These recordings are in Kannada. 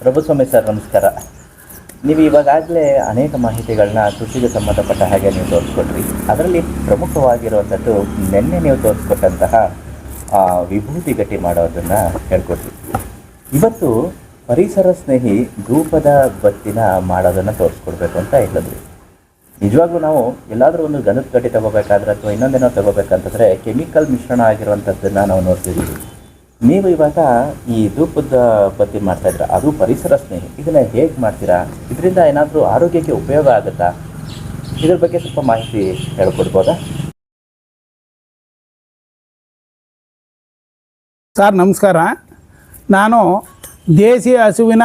ಪ್ರಭುಸ್ವಾಮಿ ಸರ್ ನಮಸ್ಕಾರ. ನೀವು ಇವಾಗಲೇ ಅನೇಕ ಮಾಹಿತಿಗಳನ್ನ ಕೃಷಿಗೆ ಸಂಬಂಧಪಟ್ಟ ಹಾಗೆ ನೀವು ತೋರಿಸ್ಕೊಟ್ರಿ. ಅದರಲ್ಲಿ ಪ್ರಮುಖವಾಗಿರುವಂಥದ್ದು ನಿನ್ನೆ ನೀವು ತೋರಿಸ್ಕೊಟ್ಟಂತಹ ವಿಭೂತಿ ಗಟ್ಟಿ ಮಾಡೋದನ್ನು ಹೇಳ್ಕೊಟ್ರಿ. ಇವತ್ತು ಪರಿಸರ ಸ್ನೇಹಿ ಧೂಪದ ಬತ್ತಿನ ಮಾಡೋದನ್ನು ತೋರಿಸ್ಕೊಡ್ಬೇಕು ಅಂತ ಹೇಳಿದ್ವಿ. ನಿಜವಾಗ್ಲೂ ನಾವು ಎಲ್ಲಾದರೂ ಒಂದು ಗಂಧದ ಕಡ್ಡಿ ತಗೋಬೇಕಾದ್ರೆ ಅಥವಾ ಇನ್ನೊಂದೇನೋ ತಗೋಬೇಕಂತಂದರೆ ಕೆಮಿಕಲ್ ಮಿಶ್ರಣ ಆಗಿರುವಂಥದ್ದನ್ನು ನಾವು ನೋಡ್ತಿದ್ದೀವಿ. ನೀವು ಇವಾಗ ಈ ಧೂಪದ ಬತ್ತಿ ಮಾಡ್ತಾಯಿದ್ರ, ಅದು ಪರಿಸರ ಸ್ನೇಹಿ. ಇದನ್ನು ಹೇಗೆ ಮಾಡ್ತೀರಾ? ಇದರಿಂದ ಏನಾದರೂ ಆರೋಗ್ಯಕ್ಕೆ ಉಪಯೋಗ ಆಗುತ್ತಾ? ಇದ್ರ ಬಗ್ಗೆ ಸ್ವಲ್ಪ ಮಾಹಿತಿ ಹೇಳ್ಕೊಡ್ಬೋದಾ? ಸರ್ ನಮಸ್ಕಾರ. ನಾನು ದೇಸಿ ಹಸುವಿನ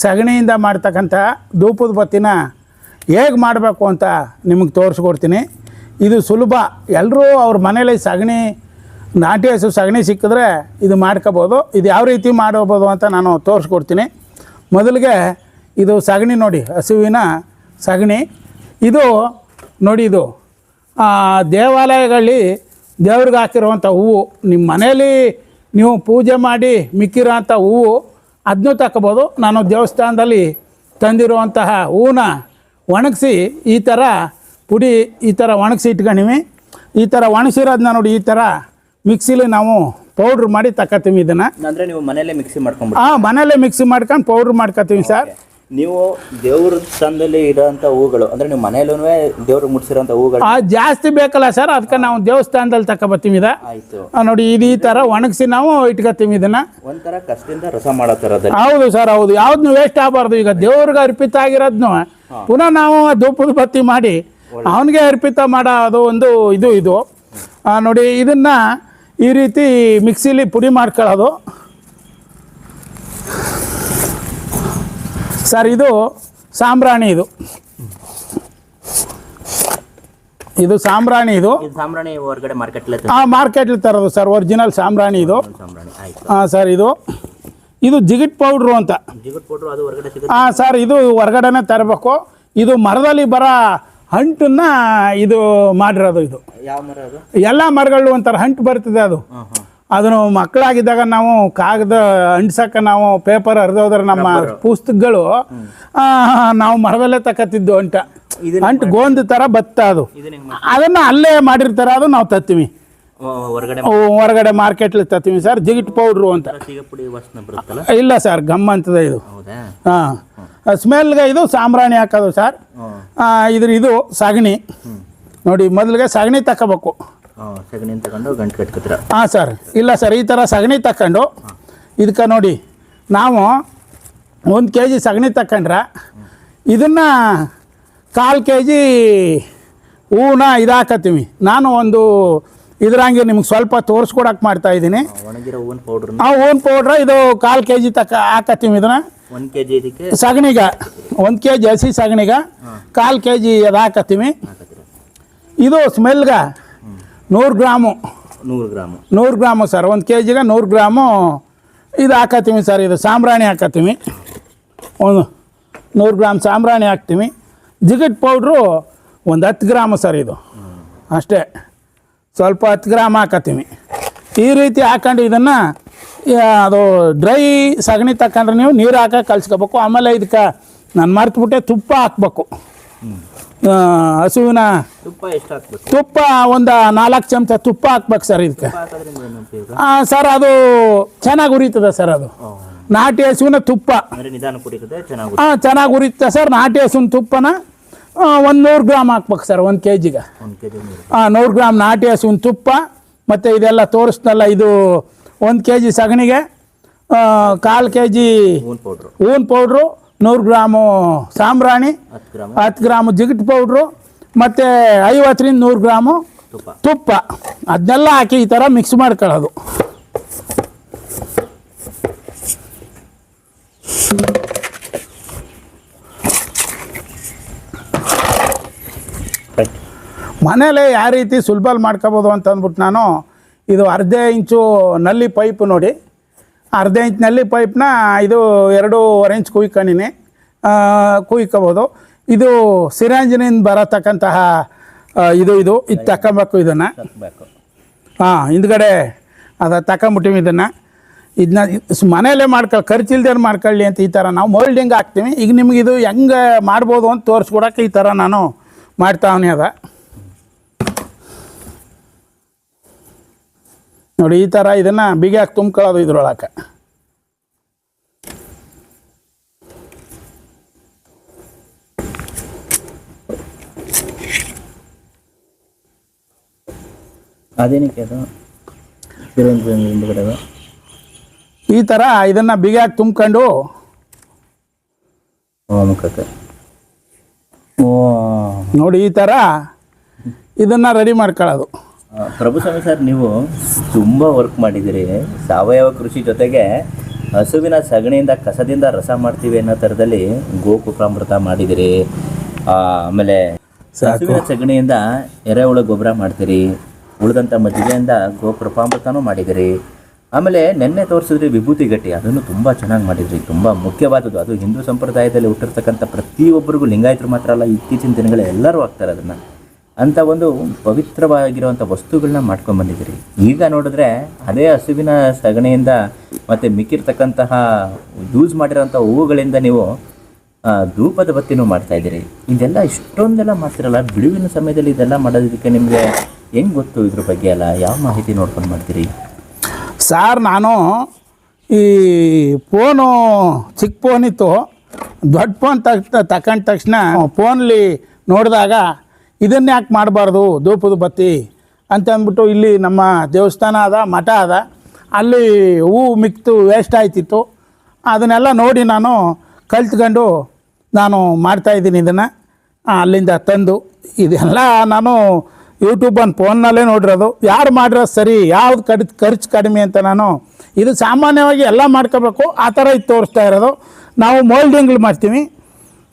ಸಗಣಿಯಿಂದ ಮಾಡ್ತಕ್ಕಂಥ ಧೂಪದ ಬತ್ತಿನ ಹೇಗೆ ಮಾಡಬೇಕು ಅಂತ ನಿಮಗೆ ತೋರಿಸ್ಕೊಡ್ತೀನಿ. ಇದು ಸುಲಭ. ಎಲ್ಲರೂ ಅವ್ರ ಮನೇಲಿ ಸಗಣಿ, ನಾಟಿ ಹಸು ಸಗಣಿ ಸಿಕ್ಕಿದ್ರೆ ಇದು ಮಾಡ್ಕೋಬೋದು. ಇದು ಯಾವ ರೀತಿ ಮಾಡಬೋದು ಅಂತ ನಾನು ತೋರಿಸ್ಕೊಡ್ತೀನಿ. ಮೊದಲಿಗೆ ಇದು ಸಗಣಿ ನೋಡಿ, ಹಸುವಿನ ಸಗಣಿ. ಇದು ನೋಡಿ, ಇದು ದೇವಾಲಯಗಳಲ್ಲಿ ದೇವ್ರಿಗೆ ಹಾಕಿರುವಂಥ ಹೂವು. ನಿಮ್ಮ ಮನೇಲಿ ನೀವು ಪೂಜೆ ಮಾಡಿ ಮಿಕ್ಕಿರೋಂಥ ಹೂವು ಅದನ್ನೂ ತಗೋಬೋದು. ನಾನು ದೇವಸ್ಥಾನದಲ್ಲಿ ತಂದಿರುವಂತಹ ಹೂವನ್ನ ಒಣಗಿಸಿ ಈ ಥರ ಪುಡಿ ಈ ಥರ ಒಣಗಿಸಿ ಇಟ್ಕೊಂಡಿವಿ. ಈ ಥರ ಒಣಗಿಸಿರೋದನ್ನ ನೋಡಿ, ಈ ಥರ ಮಿಕ್ಸಿಲಿ ನಾವು ಪೌಡ್ರ್ ಮಾಡಿ ತಗೋತೀವಿ. ಇದನ್ನು ಅಂದರೆ ನೀವು ಮನೆಯಲ್ಲೇ ಮಿಕ್ಸಿ ಮಾಡ್ಕೊಂಡು? ಮನೆಯಲ್ಲೇ ಮಿಕ್ಸಿ ಮಾಡ್ಕೊಂಡು ಪೌಡ್ರ್ ಮಾಡ್ಕೊತೀವಿ ಸರ್. ನೀವು ದೇವ್ರ ಸ್ಥಾನದಲ್ಲಿ ಇರೋಂಥ ಹೂಗಳು, ಅಂದರೆ ನೀವು ಮನೆಯಲ್ಲೂ ದೇವ್ರಿಗೆ ಮುಟ್ಸಿರೋಂಥ ಹೂಗಳು ಜಾಸ್ತಿ ಬೇಕಲ್ಲ ಸರ್, ಅದಕ್ಕೆ ನಾವು ದೇವಸ್ಥಾನದಲ್ಲಿ ತಗೊಬತ್ತೀವಿ. ಆಯಿತು ನೋಡಿ, ಇದು ಈ ಥರ ಒಣಗಿಸಿ ನಾವು ಇಟ್ಕೊತೀವಿ. ಇದನ್ನು ಒಂಥರ ಕಷ್ಟದಿಂದ ರಸ ಮಾಡೋ ಥರದ್ದು. ಹೌದು ಸರ್, ಹೌದು. ಯಾವ್ದು ವೇಸ್ಟ್ ಆಗಬಾರ್ದು. ಈಗ ದೇವ್ರಿಗೆ ಅರ್ಪಿತ ಆಗಿರೋದನ್ನು ಪುನಃ ನಾವು ಧೂಪದ ಬತ್ತಿ ಮಾಡಿ ಅವನಿಗೆ ಅರ್ಪಿತ ಮಾಡೋದು ಒಂದು ಇದು ನೋಡಿ. ಇದನ್ನು ಈ ರೀತಿ ಮಿಕ್ಸಿಲಿ ಪುಡಿ ಮಾಡ್ಕೊಳ್ಳೋದು ಸರ್. ಇದು ಸಾಂಬ್ರಾಣಿ. ಇದು ಸಾಂಬ್ರಾಣಿ. ಇದು ಸಾಂಬ್ರಾಣಿ ಹೊರಗಡೆ ಮಾರ್ಕೆಟ್ಲಿ ತರೋದು ಸರ್, ಒರಿಜಿನಲ್ ಸಾಂಬ್ರಾಣಿ ಇದು. ಸರ್, ಇದು ಜಿಗಿಟ್ ಪೌಡ್ರು ಅಂತ. ಸರ್, ಇದು ಹೊರಗಡೆನೇ ತರಬೇಕು. ಇದು ಮರದಲ್ಲಿ ಬರೋ ಹಂಟನ್ನ ಇದು ಮಾಡಿರೋದು. ಇದು ಯಾವ ಮರ? ಅದು ಎಲ್ಲ ಮರಗಳು ಒಂಥರ ಹಂಟು ಬರ್ತದೆ. ಅದನ್ನು ಮಕ್ಕಳಾಗಿದ್ದಾಗ ನಾವು ಕಾಗದ ಅಂಟ್ಸಕ್ಕೆ ನಾವು ಪೇಪರ್ ಹರಿದೋದ್ರೆ ನಮ್ಮ ಪುಸ್ತಕಗಳು ನಾವು ಮರದಲ್ಲೇ ತಕತ್ತಿದ್ದು ಅಂಟು ಗೋಂದು ಥರ ಬತ್ತ. ಅದನ್ನು ಅಲ್ಲೇ ಮಾಡಿರ್ತಾರೆ. ಅದು ನಾವು ತತ್ತೀವಿ ಹೊರಗಡೆ ಮಾರ್ಕೆಟ್ಲಿ ತತ್ತೀವಿ ಸರ್. ಜಿಗಿಟ್ ಪೌಡ್ರು ಅಂತ. ಇಲ್ಲ ಸರ್, ಗಮ್ ಅಂತದೆ ಇದು. ಸ್ಮೆಲ್ಗೆ ಇದು ಸಾಂಬ್ರಾಣಿ ಹಾಕೋದು ಸರ್. ಇದು ಸಗಣಿ ನೋಡಿ. ಮೊದಲಿಗೆ ಸಗಣಿ ತಗೋಬೇಕು. ಸರ್, ಇಲ್ಲ ಸರ್, ಈ ಥರ ಸಗಣಿ ತಗೊಂಡು ಇದಕ್ಕೆ ನೋಡಿ, ನಾವು 1 kg ಸಗಣಿ ತಗೊಂಡ್ರೆ ಇದನ್ನು 1/4 kg ಹೂವನ್ನ ಹಾಕತ್ತೀವಿ. ನಾನು ಒಂದು ಇದ್ರಂಗೆ ನಿಮ್ಗೆ ಸ್ವಲ್ಪ ತೋರಿಸ್ಕೊಡಕ್ಕೆ ಮಾಡ್ತಾಯಿದ್ದೀನಿ. ಹೂವಿನ ಪೌಡ್ರ ಇದು 1/4 kg ಹಾಕತ್ತೀವಿ. ಇದನ್ನು 1 kg ಸಗಣಿಗೆ, 1 kg ಹಸಿ ಸಗಣಿಗೆ 1/4 kg ಅದು ಹಾಕತ್ತೀವಿ. ಇದು ಸ್ಮೆಲ್ಗೆ 100 ಗ್ರಾಮು ಸರ್. 1 kgಗೆ 100 ಗ್ರಾಮು ಇದು ಹಾಕತ್ತೀವಿ ಸರ್. ಇದು ಸಾಂಬ್ರಾಣಿ ಹಾಕತ್ತೀವಿ. 100 ಗ್ರಾಮ್ ಸಾಂಬ್ರಾಣಿ ಹಾಕ್ತೀವಿ. ಜಿಗಿಟ್ ಪೌಡ್ರು ಒಂದು 10 ಗ್ರಾಮು ಸರ್. ಇದು ಅಷ್ಟೇ, ಸ್ವಲ್ಪ 10 ಗ್ರಾಮ್ ಹಾಕತ್ತೀವಿ. ಈ ರೀತಿ ಹಾಕೊಂಡು ಇದನ್ನು ಅದು ಡ್ರೈ ಸಗಣಿ ತಗೊಂಡ್ರೆ ನೀವು ನೀರು ಹಾಕಿ ಕಲಿಸ್ಕೋಬೇಕು. ಆಮೇಲೆ ಇದಕ್ಕೆ ನಾನು ಮರ್ತುಬಿಟ್ಟೆ, ತುಪ್ಪ ಹಾಕ್ಬೇಕು. ಹಸುವಿನ ತುಪ್ಪ ಒಂದು 4 ಚಮಚ ತುಪ್ಪ ಹಾಕ್ಬೇಕು ಸರ್ ಇದಕ್ಕೆ. ಸರ್, ಅದು ಚೆನ್ನಾಗಿ ಉರಿತದೆ ಸರ್. ಅದು ನಾಟಿ ಹಸುವಿನ ತುಪ್ಪ ಚೆನ್ನಾಗಿ ಉರಿತದೆ ಸರ್. ನಾಟಿ ಹಸುವಿನ ತುಪ್ಪನ 100 ಗ್ರಾಮ್ ಹಾಕ್ಬೇಕು ಸರ್ 1 kgಗೆ. 100 ಗ್ರಾಮ್ ನಾಟಿ ಹಸುವಿನ ತುಪ್ಪ. ಮತ್ತು ಇದೆಲ್ಲ ತೋರಿಸ್ನಲ್ಲ, ಇದು 1 kg ಸಗಣಿಗೆ 1/4 kg ಹೂವಿನ ಪೌಡ್ರು, 100 ಗ್ರಾಮು ಸಾಂಬ್ರಾಣಿ, 10 ಗ್ರಾಮು ಜಿಗಿಟ್ ಪೌಡ್ರು, ಮತ್ತು 50ರಿಂದ 100 ಗ್ರಾಮು ತುಪ್ಪ. ಅದನ್ನೆಲ್ಲ ಹಾಕಿ ಈ ಥರ ಮಿಕ್ಸ್ ಮಾಡ್ಕೊಳ್ಳೋದು. ಮನೇಲಿ ಯಾವ ರೀತಿ ಸುಲಭಲ್ಲಿ ಮಾಡ್ಕೋಬೋದು ಅಂತ ಅಂದ್ಬಿಟ್ಟು ನಾನು ಇದು 1/2 ಇಂಚು ನಲ್ಲಿ ಪೈಪ್ ನೋಡಿ, 1/2 ಇಂಚ್ ನಲ್ಲಿ ಪೈಪ್ನ ಇದು 2.5 ಇಂಚ್ ಕುಯ್ಕೊಂಡಿನಿ. ಕುಯ್ಕೋಬೋದು. ಇದು ಸಿರಂಜಿನಿಂದ ಬರತಕ್ಕಂತಹ ಇದು ತಗೊಬೇಕು. ಇದನ್ನು ಹಿಂದ್ಗಡೆ ಅದು ತಗೊಂಬಿಟ್ಟಿವಿ. ಇದನ್ನು ಇದನ್ನ ಮನೆಯಲ್ಲೇ ಖರ್ಚಿಲ್ದೇನು ಮಾಡ್ಕೊಳ್ಳಿ ಅಂತ ಈ ಥರ ನಾವು ಮೋಲ್ಡಿಂಗ್ ಹಾಕ್ತೀವಿ. ಈಗ ನಿಮ್ಗೆ ಇದು ಹೆಂಗೆ ಮಾಡ್ಬೋದು ಅಂತ ತೋರಿಸ್ಕೊಡೋಕೆ ಈ ಥರ ನಾನು ಮಾಡ್ತಾವನಿ ಅದ ನೋಡಿ. ಈ ಥರ ಇದನ್ನು ಬಿಗಿಯಾಗಿ ತುಂಬ್ಕೊಳ್ಳೋದು ಇದ್ರೊಳಗೆ. ಅದೇನಕ್ಕೆ ಅದು ಈ ಥರ ಇದನ್ನು ಬಿಗಿಯಾಗಿ ತುಂಬ್ಕೊಂಡು ನೋಡಿ ಈ ಥರ ಇದನ್ನು ರೆಡಿ ಮಾಡ್ಕೊಳ್ಳೋದು. ಪ್ರಭುಸ್ವಾಮಿ ಸರ್, ನೀವು ತುಂಬ ವರ್ಕ್ ಮಾಡಿದ್ದೀರಿ. ಸಾವಯವ ಕೃಷಿ ಜೊತೆಗೆ ಹಸುವಿನ ಸಗಣಿಯಿಂದ ಕಸದಿಂದ ರಸ ಮಾಡ್ತೀವಿ ಅನ್ನೋ ಥರದಲ್ಲಿ ಗೋಕುಪ್ರಾಮೃತ ಮಾಡಿದಿರಿ. ಆಮೇಲೆ ಹಸುವಿನ ಸಗಣಿಯಿಂದ ಎರೆಹುಳ ಗೊಬ್ಬರ ಮಾಡ್ತೀರಿ. ಉಳಿದಂಥ ಮಜ್ಜಿಗೆಯಿಂದ ಗೋಕೃಪಾಮೃತನೂ ಮಾಡಿದಿರಿ. ಆಮೇಲೆ ನೆನ್ನೆ ತೋರಿಸಿದ್ರಿ ವಿಭೂತಿ ಗಟ್ಟಿ, ಅದನ್ನು ತುಂಬ ಚೆನ್ನಾಗಿ ಮಾಡಿದ್ರಿ. ತುಂಬ ಮುಖ್ಯವಾದದ್ದು ಅದು ಹಿಂದೂ ಸಂಪ್ರದಾಯದಲ್ಲಿ ಹುಟ್ಟಿರ್ತಕ್ಕಂಥ ಪ್ರತಿಯೊಬ್ಬರಿಗೂ, ಲಿಂಗಾಯತರು ಮಾತ್ರ ಅಲ್ಲ, ಇತ್ತೀಚಿನ ದಿನಗಳು ಎಲ್ಲರೂ ಆಗ್ತಾರೆ ಅದನ್ನು. ಅಂಥ ಒಂದು ಪವಿತ್ರವಾಗಿರುವಂಥ ವಸ್ತುಗಳನ್ನ ಮಾಡ್ಕೊಂಡ್ಬಂದಿದ್ದೀರಿ. ಈಗ ನೋಡಿದ್ರೆ ಅದೇ ಹಸುವಿನ ಸಗಣಿಯಿಂದ ಮತ್ತು ಮಿಕ್ಕಿರ್ತಕ್ಕಂತಹ ಯೂಸ್ ಮಾಡಿರೋಂಥ ಹೂವುಗಳಿಂದ ನೀವು ಧೂಪದ ಬತ್ತಿನೂ ಮಾಡ್ತಾಯಿದ್ದೀರಿ. ಇದೆಲ್ಲ ಇಷ್ಟೊಂದೆಲ್ಲ ಮಾಡ್ತಿರಲ್ಲ, ಬಿಡುವಿನ ಸಮಯದಲ್ಲಿ ಇದೆಲ್ಲ ಮಾಡೋದಕ್ಕೆ ನಿಮಗೆ ಹೆಂಗೆ ಗೊತ್ತು? ಇದ್ರ ಬಗ್ಗೆ ಎಲ್ಲ ಯಾವ ಮಾಹಿತಿ ನೋಡ್ಕೊಂಡು ಮಾಡ್ತೀರಿ? ಸಾರ್, ನಾನು ಈ ಫೋನು ಚಿಕ್ಕ ಫೋನಿತ್ತು, ದೊಡ್ಡ ಫೋನ್ ತಗೊಂಡ ತಕ್ಷಣ ಫೋನಲ್ಲಿ ನೋಡಿದಾಗ ಇದನ್ನು ಯಾಕೆ ಮಾಡಬಾರ್ದು ಧೂಪದ ಬತ್ತಿ ಅಂತ ಅಂದ್ಬಿಟ್ಟು, ಇಲ್ಲಿ ನಮ್ಮ ದೇವಸ್ಥಾನ ಅದ, ಮಠ ಅದ, ಅಲ್ಲಿ ಹೂವು ಮಿಕ್ತು ವೇಸ್ಟ್ ಆಯ್ತಿತ್ತು. ಅದನ್ನೆಲ್ಲ ನೋಡಿ ನಾನು ಕಲ್ತ್ಕೊಂಡು ನಾನು ಮಾಡ್ತಾಯಿದ್ದೀನಿ ಇದನ್ನು. ಅಲ್ಲಿಂದ ತಂದು ಇದೆಲ್ಲ ನಾನು ಯೂಟ್ಯೂಬನ್ನು ಫೋನ್ನಲ್ಲೇ ನೋಡಿರೋದು. ಯಾರು ಮಾಡಿರೋದು ಸರಿ, ಯಾವ್ದು ಖರ್ಚು ಕಡಿಮೆ ಅಂತ ನಾನು ಇದು ಸಾಮಾನ್ಯವಾಗಿ ಎಲ್ಲ ಮಾಡ್ಕೋಬೇಕು ಆ ಥರ ಇದು ತೋರಿಸ್ತಾ ಇರೋದು. ನಾವು ಮೋಲ್ಡಿಂಗ್ಗಳು ಮಾಡ್ತೀವಿ,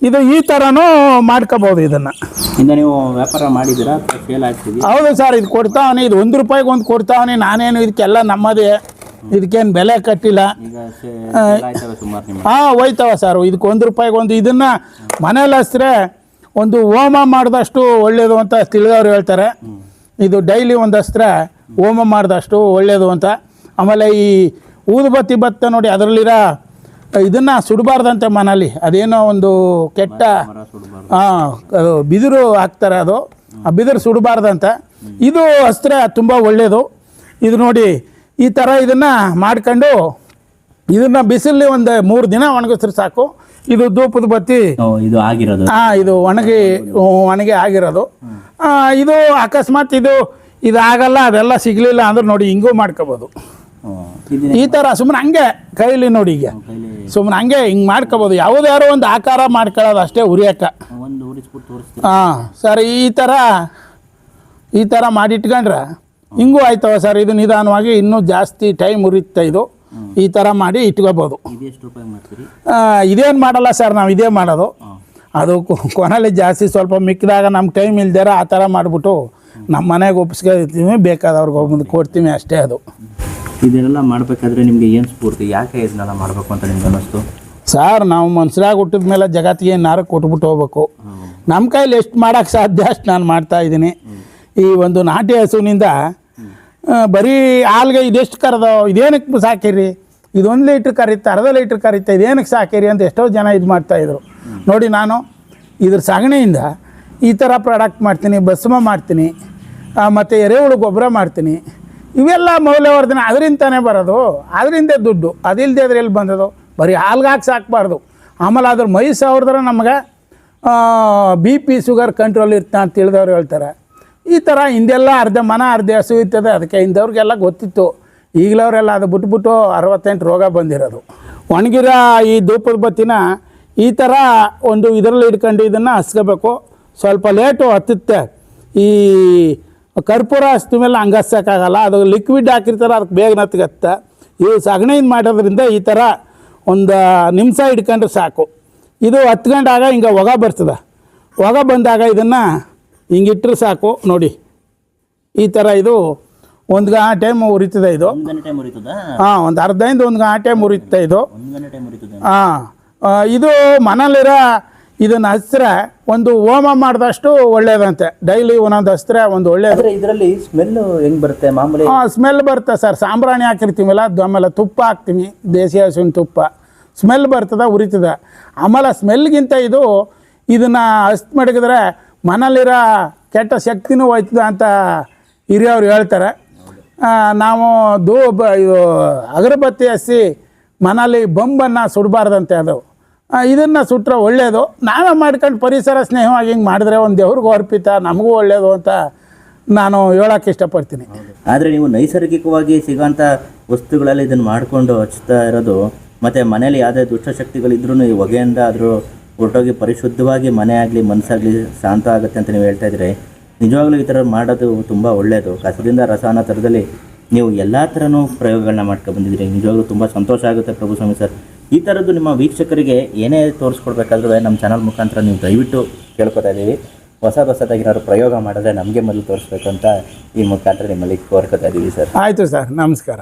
ಇದು ಈ ಥರನೂ ಮಾಡ್ಕೋಬೋದು. ಇದನ್ನು ಇನ್ನು ನೀವು ವ್ಯಾಪಾರ ಮಾಡಿದ್ದೀರಾ? ಸೇಲ್ ಆಗ್ತೀವಿ? ಹೌದು ಸರ್, ಇದು ಕೊಡ್ತಾವನಿ, ಇದು ₹1 ಒಂದು ಕೊಡ್ತಾವನಿ. ನಾನೇನು ಇದಕ್ಕೆಲ್ಲ ನಮ್ಮದೇ, ಇದಕ್ಕೇನು ಬೆಲೆ ಕಟ್ಟಿಲ್ಲ. ಹಾಂ, ಹೋಯ್ತವ ಸರ್. ಇದಕ್ಕೆ ₹1 ಒಂದು. ಇದನ್ನು ಮನೇಲಿ ಹಚ್ಚಿದ್ರೆ ಒಂದು ಹೋಮ ಮಾಡಿದಷ್ಟು ಒಳ್ಳೆಯದು ಅಂತ ತಿಳಿದವ್ರು ಹೇಳ್ತಾರೆ. ಇದು ಡೈಲಿ ಒಂದು ಹಚ್ಚಿದ್ರೆ ಹೋಮ ಮಾಡಿದಷ್ಟು ಒಳ್ಳೆಯದು ಅಂತ. ಆಮೇಲೆ ಈ ಊದುಬತ್ತಿ ಬತ್ತ ನೋಡಿ, ಅದರಲ್ಲಿರೋ ಇದನ್ನು ಸುಡಬಾರ್ದಂತೆ ಮನೇಲಿ. ಅದೇನೋ ಒಂದು ಕೆಟ್ಟ ಅದು ಬಿದಿರು ಹಾಕ್ತಾರೆ, ಅದು ಆ ಬಿದಿರು ಸುಡಬಾರ್ದಂತೆ. ಇದು ಹಚ್ಚಿದ್ರೆ ತುಂಬ ಒಳ್ಳೆಯದು. ಇದು ನೋಡಿ ಈ ಥರ ಇದನ್ನು ಮಾಡ್ಕೊಂಡು ಇದನ್ನು ಬಿಸಿಲಲ್ಲಿ ಒಂದು 3 ದಿನ ಒಣಗಿಸ್ರೆ ಸಾಕು. ಇದು ಧೂಪದ ಬತ್ತಿ ಇದು ಆಗಿರೋದು. ಇದು ಒಣಗಿ ಆಗಿರೋದು. ಇದು ಅಕಸ್ಮಾತ್ ಇದು ಆಗಲ್ಲ, ಅದೆಲ್ಲ ಸಿಗಲಿಲ್ಲ ಅಂದ್ರೆ ನೋಡಿ ಹಿಂಗೂ ಮಾಡ್ಕೋಬೋದು. ಈ ಥರ ಸುಮ್ಮನೆ ಹಂಗೆ ಕೈಲಿ ನೋಡಿ, ಈಗ ಸುಮ್ಮನೆ ಹಂಗೆ ಹಿಂಗೆ ಮಾಡ್ಕೋಬೋದು. ಯಾವುದಾದ್ರು ಒಂದು ಆಕಾರ ಮಾಡ್ಕೊಳ್ಳೋದು ಅಷ್ಟೇ, ಉರಿಯಕ್ಕೆ. ಹಾಂ ಸರ್, ಈ ಥರ ಮಾಡಿಟ್ಕೊಂಡ್ರೆ ಹಿಂಗೂ ಆಯ್ತವ ಸರ್. ಇದು ನಿಧಾನವಾಗಿ ಇನ್ನೂ ಜಾಸ್ತಿ ಟೈಮ್ ಉರಿಯುತ್ತೆ. ಇದು ಈ ಥರ ಮಾಡಿ ಇಟ್ಕೋಬೋದು. ಇದೇನು ಮಾಡಲ್ಲ ಸರ್, ನಾವು ಇದೇ ಮಾಡೋದು. ಅದು ಕೊನೆಯಲ್ಲಿ ಜಾಸ್ತಿ ಸ್ವಲ್ಪ ಮಿಕ್ಕಿದಾಗ ನಮ್ಗೆ ಟೈಮ್ ಇಲ್ದಾರ ಆ ಥರ ಮಾಡಿಬಿಟ್ಟು ನಮ್ಮ ಮನೆಗೆ ಒಪ್ಪಿಸ್ಕೊಳ್ತೀವಿ, ಬೇಕಾದವ್ರಿಗೆ ಒಬ್ಬಂದು ಕೊಡ್ತೀವಿ ಅಷ್ಟೇ. ಅದು ಇದನ್ನೆಲ್ಲ ಮಾಡಬೇಕಾದ್ರೆ ನಿಮಗೆ ಏನು ಸ್ಫೂರ್ತಿ? ಯಾಕೆ ಇದನ್ನೆಲ್ಲ ಮಾಡಬೇಕು ಅಂತ ನಿಮ್ಗೆ ಅನ್ನಿಸ್ತು? ಸರ್, ನಾವು ಮನುಷ್ಯರಾಗಿ ಹುಟ್ಟಿದ ಮೇಲೆ ಜಗತ್ತಿಗೆ ಏನಾರು ಕೊಟ್ಬಿಟ್ಟು ಹೋಗ್ಬೇಕು. ನಮ್ಮ ಕೈಲಿ ಎಷ್ಟು ಮಾಡೋಕ್ಕೆ ಸಾಧ್ಯ ಅಷ್ಟು ನಾನು ಮಾಡ್ತಾಯಿದ್ದೀನಿ. ಈ ಒಂದು ನಾಟಿ ಹಸುವಿನಿಂದ ಬರೀ ಹಾಲ್ಗೆ ಇದೆಷ್ಟು ಕರೆದೋ, ಇದೇನಕ್ಕೆ ಸಾಕಿರಿ, ಇದು 1 ಲೀಟ್ರ್ ಕರೀತಾ, ಅರ್ಧ ಲೀಟ್ರ್ ಕರೀತಾ, ಇದೇನಕ್ಕೆ ಸಾಕಿರಿ ಅಂತ ಎಷ್ಟೋ ಜನ ಇದು ಮಾಡ್ತಾಯಿದ್ರು ನೋಡಿ. ನಾನು ಇದ್ರ ಸಗಣಿಯಿಂದ ಈ ಥರ ಪ್ರಾಡಕ್ಟ್ ಮಾಡ್ತೀನಿ, ಭಸ್ಮ ಮಾಡ್ತೀನಿ, ಮತ್ತು ಎರೆಹುಳು ಗೊಬ್ಬರ ಮಾಡ್ತೀನಿ. ಇವೆಲ್ಲ ಮೌಲ್ಯವರ್ಧನೆ ಅದರಿಂದನೇ ಬರೋದು, ಅದರಿಂದ ದುಡ್ಡು. ಅದಿಲ್ಲದೆ ಅದ್ರ ಎಲ್ಲಿ ಬಂದದು? ಬರೀ ಹಾಲ್ಗಾಕಿ ಸಾಕಬಾರ್ದು. ಆಮೇಲೆ ಅದ್ರ ಮೈ ಸಾವಿರದ್ರೆ ನಮಗೆ BP ಶುಗರ್ ಕಂಟ್ರೋಲ್ ಇರ್ತಾ ಅಂತ ತಿಳಿದವ್ರು ಹೇಳ್ತಾರೆ. ಈ ಥರ ಹಿಂದೆಲ್ಲ ಅರ್ಧ ಹಸು ಇರ್ತದೆ, ಅದಕ್ಕೆ ಹಿಂದವ್ರಿಗೆಲ್ಲ ಗೊತ್ತಿತ್ತು. ಈಗಲವರೆಲ್ಲ ಅದು ಬಿಟ್ಬಿಟ್ಟು 68 ರೋಗ ಬಂದಿರೋದು. ಒಣಗಿರೋ ಈ ಧೂಪದ ಬತ್ತಿನ ಈ ಥರ ಒಂದು ಇದರಲ್ಲಿ ಇಟ್ಕೊಂಡು ಇದನ್ನು ಹಚ್ಕೋಬೇಕು. ಸ್ವಲ್ಪ ಲೇಟು ಹತ್ತುತ್ತೆ. ಈ ಕರ್ಪೂರ ಹಚ್ತ ಮೇಲೆ ಹಂಗೆ ಹಚ್ಚೋಕ್ಕಾಗಲ್ಲ, ಅದು ಲಿಕ್ವಿಡ್ ಹಾಕಿರ್ತಾರೆ, ಅದಕ್ಕೆ ಬೇಗ ನತ್ಗತ್ತೆ. ಇವು ಸಗಣಿಯಿಂದ ಮಾಡೋದ್ರಿಂದ ಈ ಥರ ಒಂದು ನಿಮಿಷ ಹಿಡ್ಕೊಂಡ್ರೆ ಸಾಕು. ಇದು ಹತ್ಕೊಂಡಾಗ ಹಿಂಗೆ ಹೊಗೆ ಬರ್ತದೆ. ಹೊಗೆ ಬಂದಾಗ ಇದನ್ನು ಹಿಂಗಿಟ್ರೆ ಸಾಕು ನೋಡಿ. ಈ ಥರ ಇದು 1 ಗಂಟೆ ಉರಿತದೆ. ಇದು ಹಾಂ, ಒಂದು ಅರ್ಧದಿಂದ 1 ಗಂಟೆ ಉರಿಯುತ್ತೆ ಇದು. ಹಾಂ, ಇದು ಮನೇಲಿರೋ ಇದನ್ನು ಹಚ್ಚಿದ್ರೆ ಒಂದು ಹೋಮ ಮಾಡಿದಷ್ಟು ಒಳ್ಳೇದಂತೆ. ಡೈಲಿ ಒಂದೊಂದು ಹಚ್ಚಿದ್ರೆ ಒಂದು ಒಳ್ಳೇದು. ಆದರೆ ಇದರಲ್ಲಿ ಸ್ಮೆಲ್ ಹೆಂಗೆ ಬರುತ್ತೆ ಮಾಮೂಲಿ? ಸ್ಮೆಲ್ ಬರುತ್ತೆ ಸರ್. ಸಾಂಬ್ರಾಣಿ ಹಾಕಿರ್ತೀವಲ್ಲ, ಆಮೇಲೆ ತುಪ್ಪ ಹಾಕ್ತೀನಿ, ದೇಸಿ ಹಸುವಿನ ತುಪ್ಪ. ಸ್ಮೆಲ್ ಬರ್ತದೆ, ಉರಿತದೆ. ಆಮೇಲೆ ಸ್ಮೆಲ್ಗಿಂತ ಇದನ್ನು ಹಚ್ಚಿ ಮಡಗಿದ್ರೆ ಮನೇಲಿರೋ ಕೆಟ್ಟ ಶಕ್ತಿನೂ ಹೋಯ್ತದೆ ಅಂತ ಹಿರಿಯವ್ರು ಹೇಳ್ತಾರೆ. ನಾವು ಇದು ಅಗರಬತ್ತಿ ಹಚ್ಚಿ ಮನೇಲಿ ಬಂಬನ್ನು ಸುಡಬಾರ್ದಂತೆ. ಅದು ಇದನ್ನು ಸುಟ್ಟರೆ ಒಳ್ಳೆಯದು. ನಾವೇ ಮಾಡ್ಕೊಂಡು ಪರಿಸರ ಸ್ನೇಹವಾಗಿ ಹಿಂಗೆ ಮಾಡಿದ್ರೆ ಒಂದು ದೇವ್ರಿಗೆ ಅರ್ಪಿತ, ನಮಗೂ ಒಳ್ಳೆಯದು ಅಂತ ನಾನು ಹೇಳೋಕ್ಕೆ ಇಷ್ಟಪಡ್ತೀನಿ. ಆದರೆ ನೀವು ನೈಸರ್ಗಿಕವಾಗಿ ಸಿಗೋಂಥ ವಸ್ತುಗಳಲ್ಲಿ ಇದನ್ನು ಮಾಡಿಕೊಂಡು ಹಚ್ತಾ ಇರೋದು, ಮತ್ತು ಮನೇಲಿ ಯಾವುದೇ ದುಷ್ಟಶಕ್ತಿಗಳಿದ್ರೂ ಈ ಹೊಗೆಯಿಂದ ಆದರೂ ಹೊರಟೋಗಿ ಪರಿಶುದ್ಧವಾಗಿ ಮನೆ ಆಗಲಿ ಮನಸ್ಸಾಗಲಿ ಶಾಂತ ಆಗುತ್ತೆ ಅಂತ ನೀವು ಹೇಳ್ತಾ ಇದ್ದೀರಿ. ನಿಜವಾಗ್ಲೂ ಈ ಥರ ಮಾಡೋದು ತುಂಬ ಒಳ್ಳೆಯದು. ಕಸದಿಂದ ರಸಾಯನ ಥರದಲ್ಲಿ ನೀವು ಎಲ್ಲ ಥರನೂ ಪ್ರಯೋಗಗಳನ್ನ ಮಾಡ್ಕೊಂಡು ಬಂದಿದ್ದೀರಿ. ನಿಜವಾಗ್ಲೂ ತುಂಬ ಸಂತೋಷ ಆಗುತ್ತೆ ಪ್ರಭುಸ್ವಾಮಿ ಸರ್. ಈ ಥರದ್ದು ನಿಮ್ಮ ವೀಕ್ಷಕರಿಗೆ ಏನೇ ತೋರಿಸ್ಕೊಡ್ಬೇಕಾದ್ರೂ ನಮ್ಮ ಚಾನಲ್ ಮುಖಾಂತರ ನೀವು ದಯವಿಟ್ಟು ಕೇಳ್ಕೊತಾ ಇದ್ದೀವಿ. ಹೊಸದಾಗಿ ಪ್ರಯೋಗ ಮಾಡಿದ್ರೆ ನಮಗೆ ಮೊದಲು ತೋರಿಸ್ಬೇಕು ಅಂತ ಈ ಮುಖಾಂತರ ನಿಮ್ಮಲ್ಲಿ ಕೋರ್ಕೊತಾ ಇದ್ದೀವಿ ಸರ್. ಆಯಿತು ಸರ್, ನಮಸ್ಕಾರ.